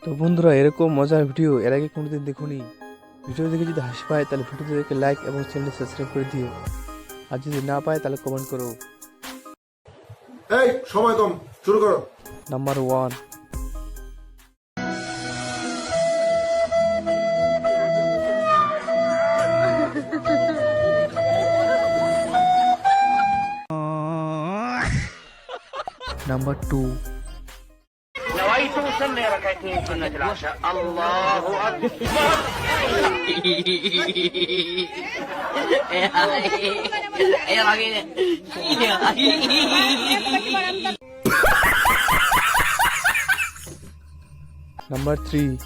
তো বন্ধুরা, এরকম মজার ভিডিও এর আগে কোনোদিন দেখুনি। ভিডিও দেখে যদি হাসি পায় তাহলে ভিডিওতে দেখে লাইক এবং চ্যানেলটি সাবস্ক্রাইব করে দিও। আর যদি না পায় তাহলে কমেন্ট করো। এই সময় কম, শুরু করো। Number 1, number 2, نويت أصلي ركعتين سنة العشاء. الله أكبر. নাম্বার 3,